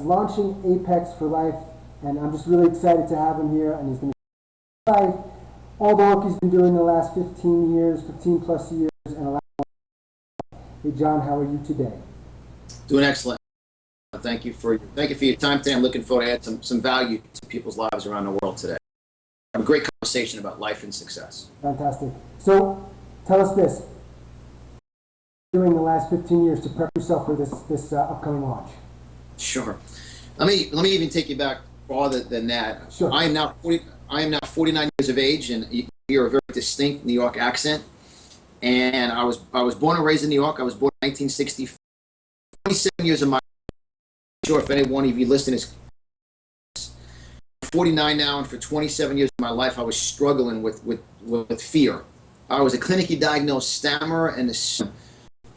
launching Apex for Life, and I'm just really excited to have him here, and he's going to life all the work he's been doing the last 15 plus years, and a lot more. Hey John, how are you today? Doing excellent. Thank you for your time today. I'm looking forward to add some value to people's lives around the world today. Have a great conversation about life and success. Fantastic. So tell us this. Doing the last 15 years to prep yourself for this upcoming launch. Sure. Let me even take you back farther than that. Sure. I am now 49 years of age, and you hear a very distinct New York accent. And I was born and raised in New York. I was born in 1964. 27 years of my life. I'm sure if any one of you listening is 49 now, and for 27 years of my life, I was struggling with fear. I was a clinically diagnosed stammerer, and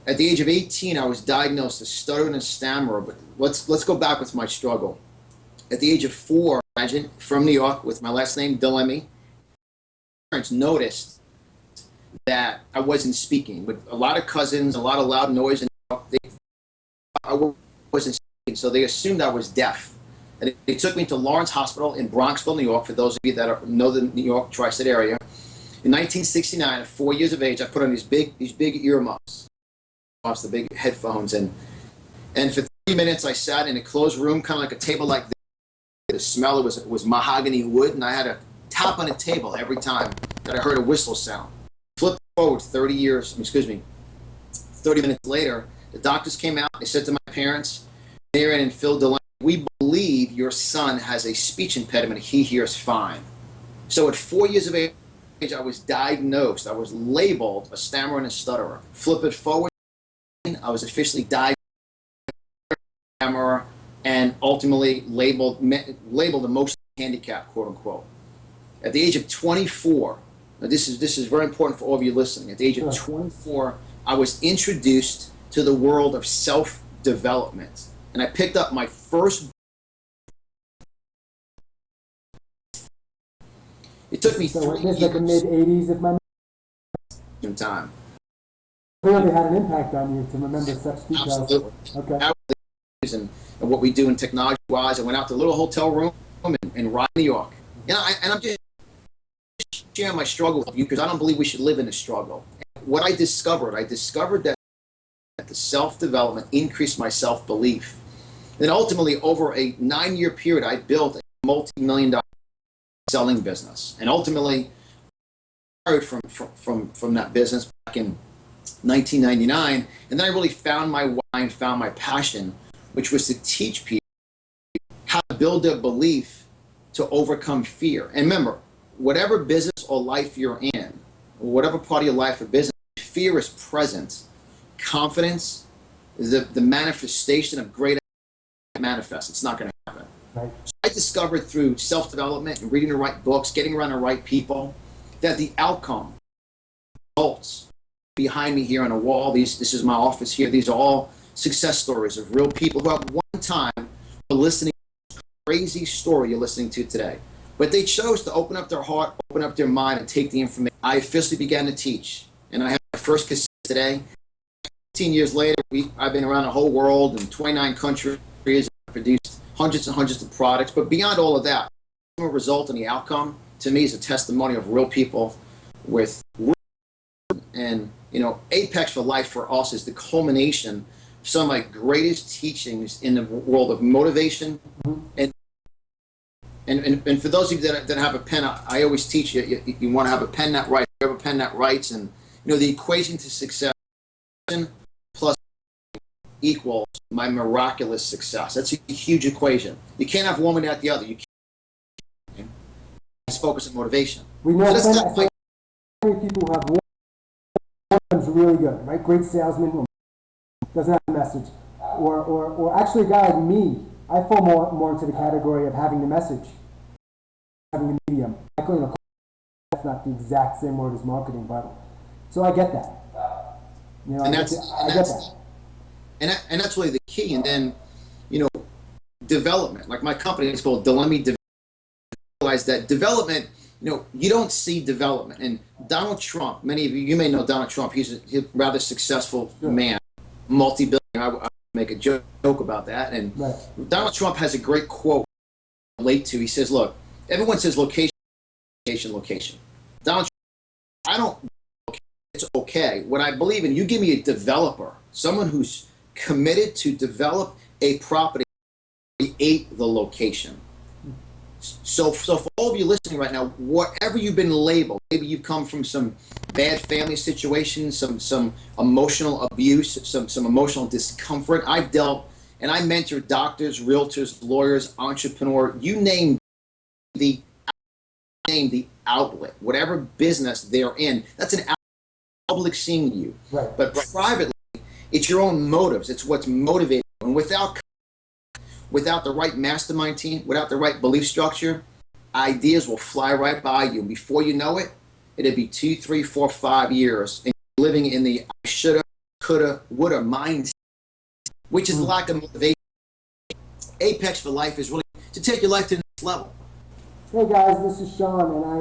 at the age of 18, I was diagnosed as stuttering and stammerer. But let's go back with my struggle. At the age of 4, imagine, from New York, with my last name Di Lemme, my parents noticed that I wasn't speaking. With a lot of cousins, a lot of loud noise in New York, I wasn't speaking, so they assumed I was deaf. And they took me to Lawrence Hospital in Bronxville, New York. For those of you that know the New York tri-state area, in 1969, at 4 years of age, I put on these big earmuffs, the big headphones, and for 30 minutes I sat in a closed room, kind of like a table like this. The smell was mahogany wood, and I had to tap on a table every time that I heard a whistle sound. Flip forward 30 minutes later, the doctors came out. They said to my parents, Aaron and Phil DeLaney, we believe your son has a speech impediment. He hears fine. So at 4 years of age, I was diagnosed. I was labeled a stammerer and a stutterer. Flip it forward, I was officially diagnosed as a stammerer and ultimately labeled emotionally handicapped, quote unquote. At the age of 24, now this is very important for all of you listening. At the age of 24, I was introduced to the world of self-development. And I picked up my first. It took me 3 years. Like the mid-'80s, if my in time. Clearly had an impact on you to remember such details. Absolutely. Okay. And what we do in technology-wise, I went out to a little hotel room in Rye, New York. And I'm just sharing my struggle with you because I don't believe we should live in a struggle. And what I discovered that the self-development increased my self-belief. Then ultimately, over a 9-year period, I built a multi-million-dollar selling business. And ultimately, I started from that business back in 1999. And then I really found my why and found my passion, which was to teach people how to build their belief to overcome fear. And remember, whatever business or life you're in, whatever part of your life or business, fear is present. Confidence is the manifestation of great manifest. It's not going to happen. Right. So I discovered through self-development and reading the right books, getting around the right people, that the outcome, results behind me here on a wall, this is my office here, these are all success stories of real people who at one time were listening to this crazy story you're listening to today. But they chose to open up their heart, open up their mind, and take the information. I officially began to teach, and I have my first cassette today. 15 years later, I've been around the whole world in 29 countries, produced hundreds and hundreds of products. But beyond all of that, the result and the outcome, to me, is a testimony of real people with real, and Apex for Life for us is the culmination of some of my greatest teachings in the world of motivation. And for those of you that have a pen, I always teach you want to have a pen that writes. You have a pen that writes, and the equation to success plus equals my miraculous success. That's a huge equation. You can't have one without the other. You can't just focus on motivation. We know so many people who have one's really good, right? Great salesman, doesn't have a message. Or actually a guy like me, I fall more into the category of having the message, having the medium. That's not the exact same word as marketing, but so I get that. I get that. And that's really the key. And then, development. Like my company is called Di Lemme. Realize that development, you don't see development. And Donald Trump, many of you may know Donald Trump. He's a rather successful man, multi-billionaire. make a joke about that. And Right. Donald Trump has a great quote I relate to. He says, "Look, everyone says location, location, location. Donald Trump, I don't. It's okay. What I believe in, you give me a developer, someone who's committed to develop a property, create the location." So for all of you listening right now, whatever you've been labeled, maybe you've come from some bad family situation, some emotional abuse, some emotional discomfort. I've dealt and I mentor doctors, realtors, lawyers, entrepreneur, you name the outlet, whatever business they're in. That's an outlet, public seeing you. Right. But privately, it's your own motives. It's what's motivating. And without the right mastermind team, without the right belief structure, ideas will fly right by you. Before you know it, it'll be 2, 3, 4, 5 years and you're living in the I shoulda, coulda, woulda mindset, which is lack of motivation. Apex for life is really to take your life to the next level. Hey guys, this is Sean, and